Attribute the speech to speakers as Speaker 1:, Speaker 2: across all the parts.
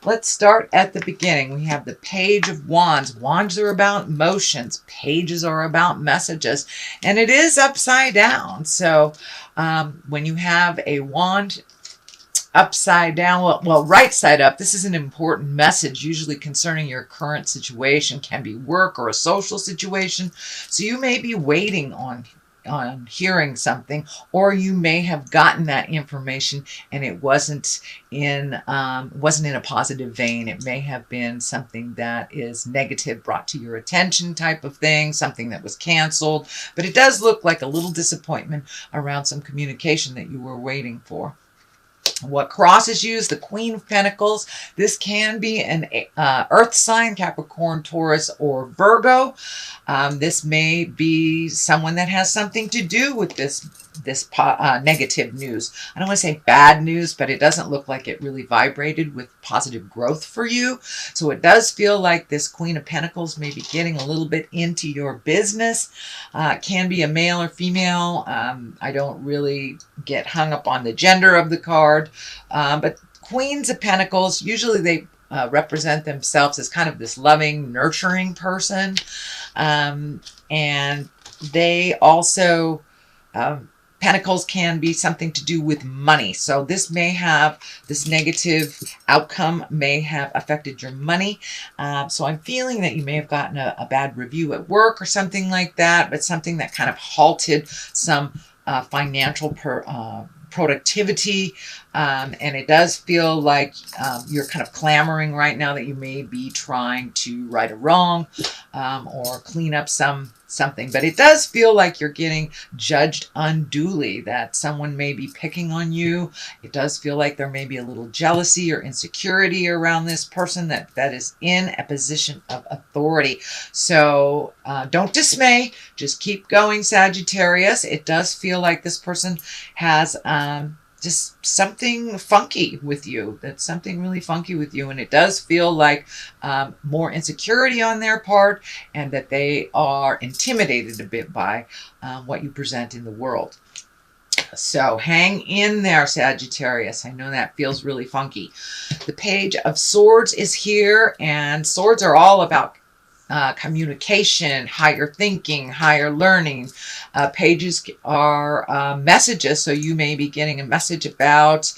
Speaker 1: Let's start at the beginning. We have the Page of Wands. Wands are about emotions. Pages are about messages. And it is upside down. So when you have a wand upside down, well, right side up, this is an important message, usually concerning your current situation. Can be work or a social situation. So you may be waiting on hearing something, or you may have gotten that information and it wasn't in a positive vein. It may have been something that is negative, brought to your attention type of thing, something that was canceled. But it does look like a little disappointment around some communication that you were waiting for. What crosses you is the Queen of Pentacles. This can be an earth sign, Capricorn, Taurus, or Virgo. This may be someone that has something to do with this negative news. I don't want to say bad news, but it doesn't look like it really vibrated with positive growth for you. So it does feel like this Queen of Pentacles may be getting a little bit into your business. It can be a male or female. I don't really get hung up on the gender of the card. But Queens of Pentacles, usually they represent themselves as kind of this loving, nurturing person. And they also, Pentacles can be something to do with money. So this negative outcome may have affected your money. So I'm feeling that you may have gotten a bad review at work or something like that, but something that kind of halted some financial productivity. And it does feel like you're kind of clamoring right now that you may be trying to right a wrong or clean up something. But it does feel like you're getting judged unduly, that someone may be picking on you. It does feel like there may be a little jealousy or insecurity around this person that is in a position of authority. So don't dismay. Just keep going, Sagittarius. It does feel like this person has just something funky with you. That's something really funky with you. And it does feel like more insecurity on their part, and that they are intimidated a bit by what you present in the world. So hang in there, Sagittarius. I know that feels really funky. The Page of Swords is here, and swords are all about communication, higher thinking, higher learning. Pages are messages, so you may be getting a message about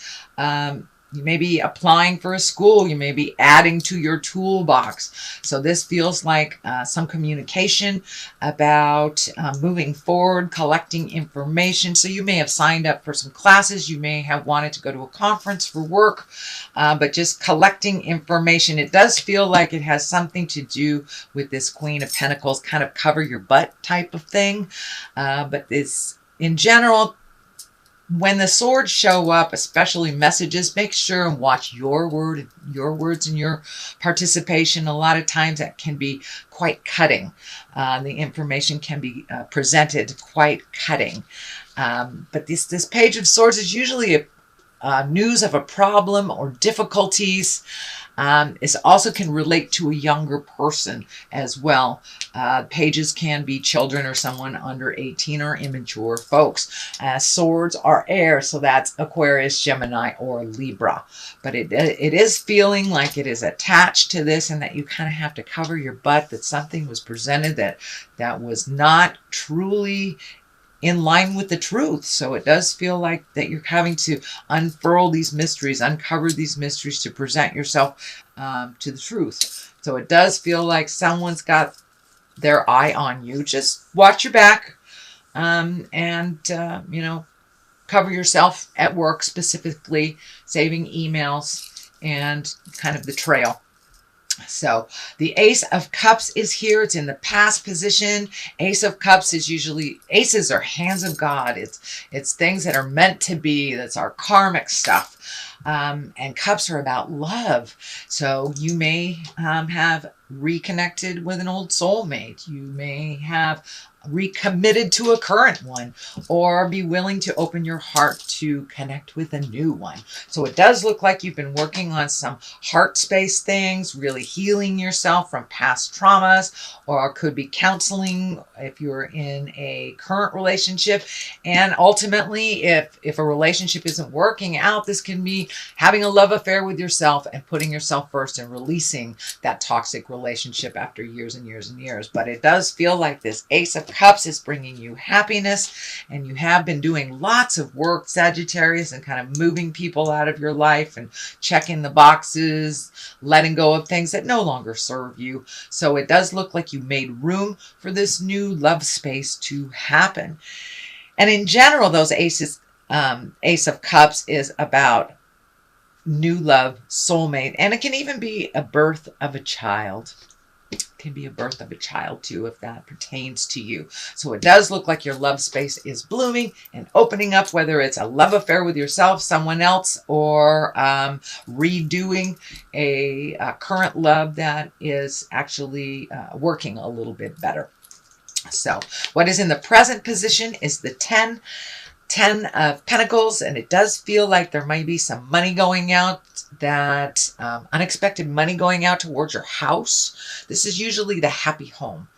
Speaker 1: you may be applying for a school. You may be adding to your toolbox. So this feels like some communication about moving forward, collecting information. So you may have signed up for some classes. You may have wanted to go to a conference for work, but just collecting information. It does feel like it has something to do with this Queen of Pentacles, kind of cover your butt type of thing. But this, in general, when the swords show up, especially messages, make sure and watch your words and your participation. A lot of times that can be quite cutting. The information can be presented quite cutting. But this Page of Swords is usually news of a problem or difficulties. It also can relate to a younger person as well. Pages can be children or someone under 18 or immature folks. Swords are air, so that's Aquarius, Gemini, or Libra. But it is feeling like it is attached to this, and that you kind of have to cover your butt, that something was presented that was not truly in line with the truth. So it does feel like that you're having to unfurl these mysteries, uncover these mysteries to present yourself to the truth. So it does feel like someone's got their eye on you. Just watch your back and cover yourself at work, specifically saving emails and kind of the trail. So the Ace of Cups is here. It's in the past position. Ace of Cups is usually, aces are hands of God. It's things that are meant to be. That's our karmic stuff. And cups are about love. So you may have reconnected with an old soulmate. You may have recommitted to a current one, or be willing to open your heart to connect with a new one. So it does look like you've been working on some heart space things, really healing yourself from past traumas, or could be counseling if you're in a current relationship. And ultimately, if a relationship isn't working out, this can be having a love affair with yourself and putting yourself first and releasing that toxic relationship after years and years and years. But it does feel like this Ace of Cups is bringing you happiness, and you have been doing lots of work, Sagittarius, and kind of moving people out of your life and checking the boxes, letting go of things that no longer serve you. So it does look like you made room for this new love space to happen. And in general, those Ace of Cups is about new love, soulmate, and it can even be a birth of a child. It can be a birth of a child too, if that pertains to you. So it does look like your love space is blooming and opening up, whether it's a love affair with yourself, someone else, or redoing a current love that is actually working a little bit better. So what is in the present position is the 10 of Pentacles, and it does feel like there might be some money going out, that unexpected money going out towards your house. This is usually the happy home.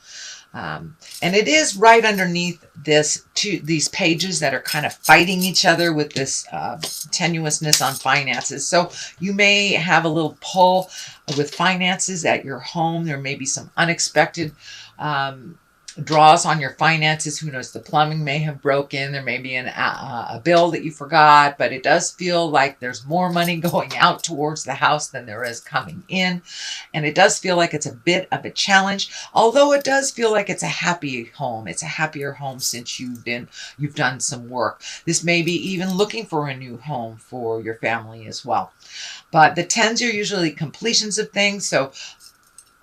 Speaker 1: And it is right underneath these pages that are kind of fighting each other with this tenuousness on finances. So you may have a little pull with finances at your home. There may be some unexpected draws on your finances. Who knows? The plumbing may have broken. There may be a bill that you forgot, but it does feel like there's more money going out towards the house than there is coming in. And it does feel like it's a bit of a challenge, although it does feel like it's a happy home. It's a happier home since you've done some work. This may be even looking for a new home for your family as well. But the 10s are usually completions of things. So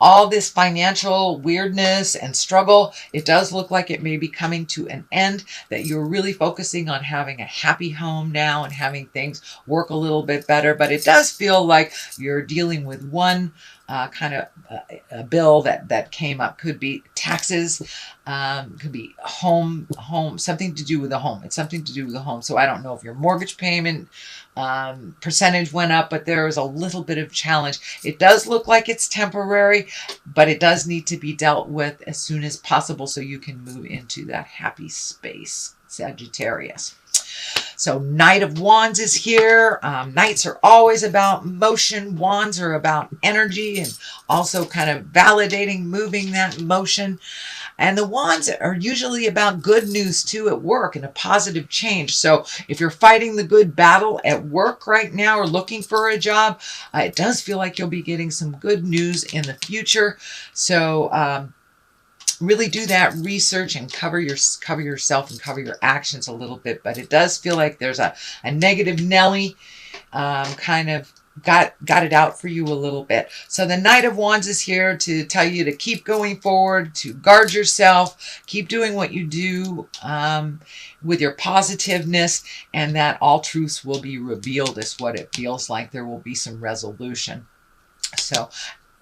Speaker 1: all this financial weirdness and struggle, it does look like it may be coming to an end, that you're really focusing on having a happy home now and having things work a little bit better. But it does feel like you're dealing with one kind of a bill that came up. Could be taxes, could be home, something to do with the home. It's something to do with the home. So I don't know if your mortgage payment percentage went up, but there is a little bit of challenge. It does look like it's temporary, but it does need to be dealt with as soon as possible so you can move into that happy space, Sagittarius. So Knight of Wands is here. Knights are always about motion. Wands are about energy and also kind of validating, moving that motion. And the Wands are usually about good news too at work and a positive change. So if you're fighting the good battle at work right now or looking for a job, it does feel like you'll be getting some good news in the future. So really do that research and cover yourself and cover your actions a little bit. But it does feel like there's a negative Nelly kind of got it out for you a little bit. So the Knight of Wands is here to tell you to keep going forward, to guard yourself, keep doing what you do with your positiveness, and that all truths will be revealed is what it feels like. There will be some resolution. So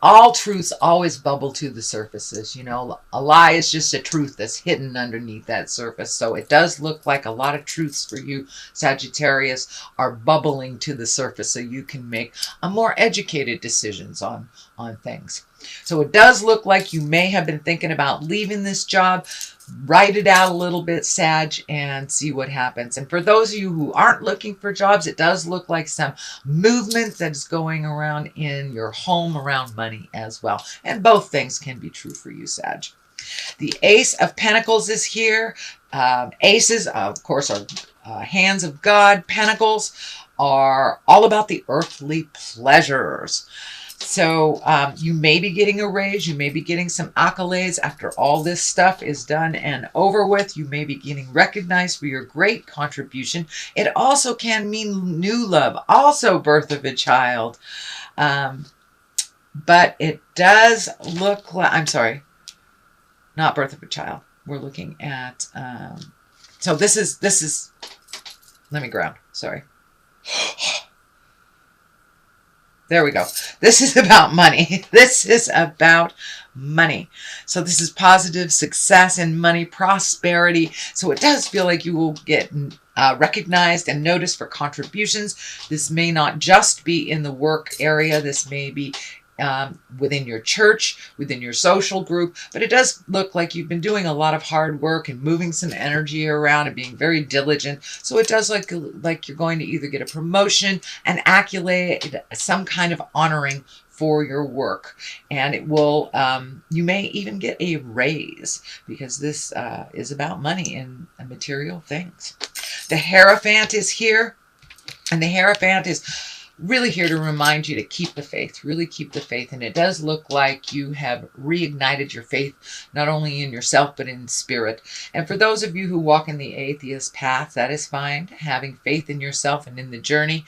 Speaker 1: all truths always bubble to the surfaces. You know, a lie is just a truth that's hidden underneath that surface. So it does look like a lot of truths for you, Sagittarius, are bubbling to the surface so you can make a more educated decisions on things. So it does look like you may have been thinking about leaving this job. Write it out a little bit, Sag, and see what happens. And for those of you who aren't looking for jobs, it does look like some movement that is going around in your home around money as well. And both things can be true for you, Sag. The Ace of Pentacles is here. Aces, of course, are hands of God. Pentacles are all about the earthly pleasures. So you may be getting a raise. You may be getting some accolades after all this stuff is done and over with. You may be getting recognized for your great contribution. It also can mean new love, also birth of a child. But it does look like, I'm sorry, not birth of a child. We're looking at, so this is, let me ground, sorry. There we go. This is about money. This is about money. So this is positive success and money, prosperity. So it does feel like you will get recognized and noticed for contributions. This may not just be in the work area. This may be within your church, within your social group, but it does look like you've been doing a lot of hard work and moving some energy around and being very diligent. So it does look like you're going to either get a promotion, an accolade, some kind of honoring for your work, and it will you may even get a raise, because this is about money and material things. The Hierophant is here, and the Hierophant is really here to remind you to keep the faith, really keep the faith. And it does look like you have reignited your faith, not only in yourself, but in spirit. And for those of you who walk in the atheist path, that is fine. Having faith in yourself and in the journey,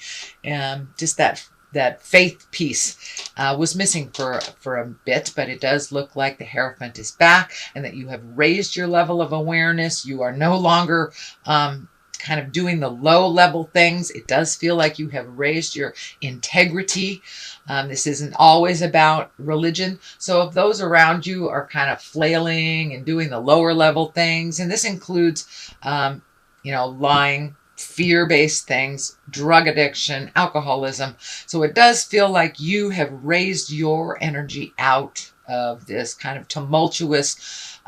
Speaker 1: just that faith piece was missing for a bit, but it does look like the Hierophant is back, and that you have raised your level of awareness. You are no longer kind of doing the low level things. It does feel like you have raised your integrity. This isn't always about religion. So if those around you are kind of flailing and doing the lower level things, and this includes, lying, fear-based things, drug addiction, alcoholism. So it does feel like you have raised your energy out of this kind of tumultuous,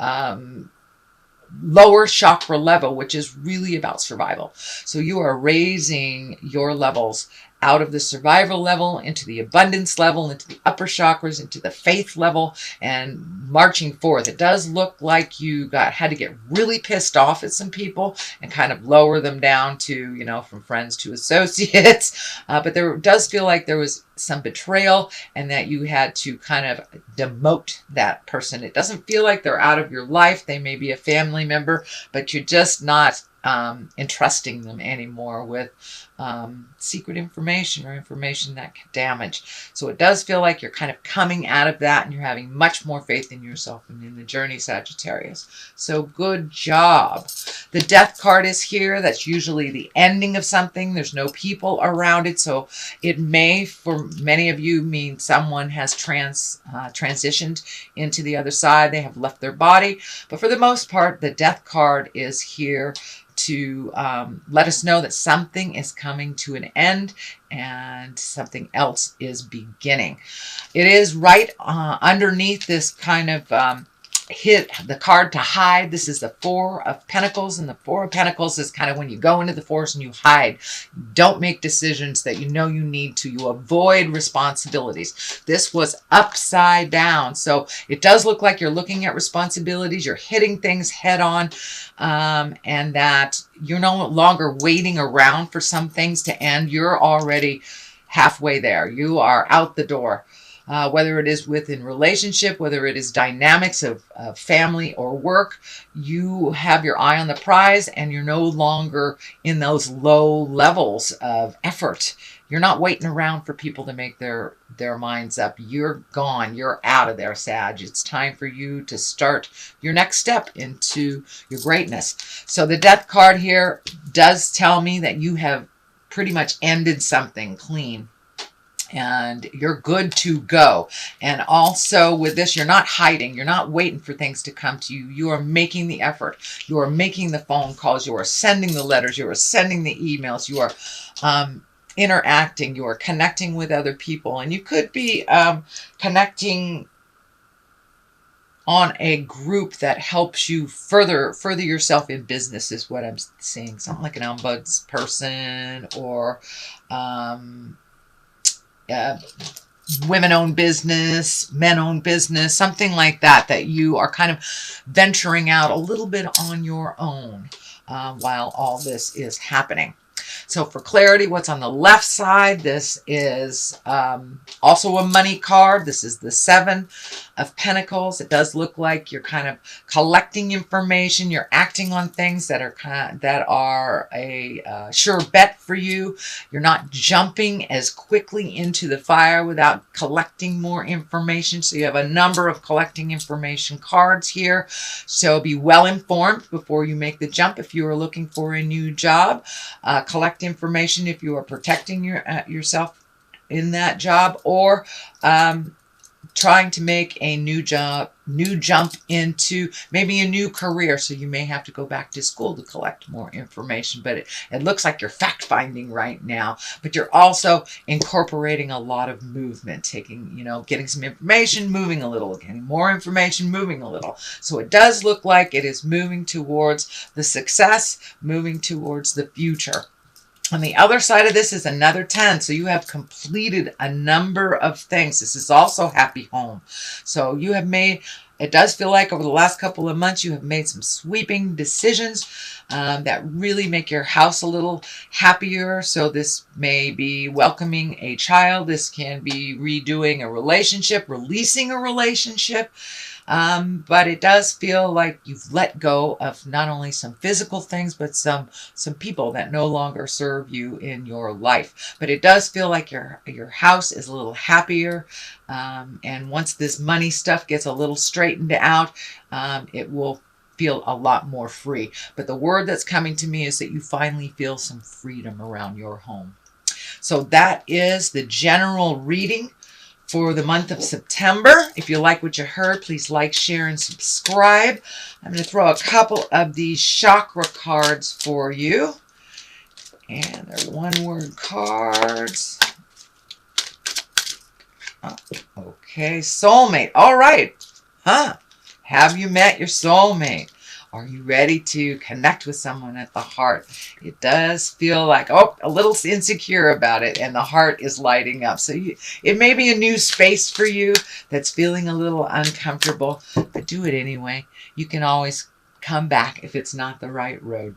Speaker 1: lower chakra level, which is really about survival. So you are raising your levels out of the survival level into the abundance level, into the upper chakras, into the faith level, and marching forth. It does look like you had to get really pissed off at some people and kind of lower them down to, from friends to associates. But there does feel like there was some betrayal, and that you had to kind of demote that person. It doesn't feel like they're out of your life. They may be a family member, but you're just not entrusting them anymore with secret information or information that can damage. So it does feel like you're kind of coming out of that, and you're having much more faith in yourself and in the journey, Sagittarius. So good job. The Death card is here. That's usually the ending of something. There's no people around it. So it may, for many of you, mean someone has transitioned into the other side. They have left their body. But for the most part, the Death card is here to let us know that something is coming to an end and something else is beginning. It is right underneath this kind of hit the card to hide. This is the Four of Pentacles, and the Four of Pentacles is kind of when you go into the forest and you hide. You don't make decisions that you know you need to. You avoid responsibilities. This was upside down. So it does look like you're looking at responsibilities. You're hitting things head on, and that you're no longer waiting around for some things to end. You're already halfway there. You are out the door. Whether it is within relationship, whether it is dynamics of family or work, you have your eye on the prize, and you're no longer in those low levels of effort. You're not waiting around for people to make their minds up. You're gone. You're out of there, Sag. It's time for you to start your next step into your greatness. So the Death card here does tell me that you have pretty much ended something clean, and you're good to go. And also with this, you're not hiding. You're not waiting for things to come to you. You are making the effort. You are making the phone calls. You are sending the letters. You are sending the emails. You are interacting. You are connecting with other people. And you could be connecting on a group that helps you further yourself in business, is what I'm seeing. Something like an ombuds person, or women-owned business, men-owned business, something like that, that you are kind of venturing out a little bit on your own while all this is happening. So for clarity, what's on the left side, this is also a money card. This is the Seven of Pentacles. It does look like you're kind of collecting information. You're acting on things that are a sure bet for you. You're not jumping as quickly into the fire without collecting more information. So you have a number of collecting information cards here. So be well informed before you make the jump if you are looking for a new job. Collect information if you are protecting yourself in that job, or trying to make a new jump into maybe a new career. So you may have to go back to school to collect more information, but it looks like you're fact finding right now, but you're also incorporating a lot of movement, getting some information, moving a little, getting more information, moving a little. So it does look like it is moving towards the success, moving towards the future. On the other side of this is another 10. So you have completed a number of things. This is also happy home. So you have made, it does feel like over the last couple of months, you have made some sweeping decisions that really make your house a little happier. So this may be welcoming a child. This can be redoing a relationship, releasing a relationship. But it does feel like you've let go of not only some physical things, but some people that no longer serve you in your life. But it does feel like your house is a little happier. And once this money stuff gets a little straightened out, it will feel a lot more free. But the word that's coming to me is that you finally feel some freedom around your home. So that is the general reading for the month of September. If you like what you heard, please like, share, and subscribe. I'm going to throw a couple of these chakra cards for you. And they're one-word cards. Oh, okay, soulmate. All right. Have you met your soulmate? Are you ready to connect with someone at the heart? It does feel like, a little insecure about it, and the heart is lighting up. So it may be a new space for you that's feeling a little uncomfortable, but do it anyway. You can always come back if it's not the right road.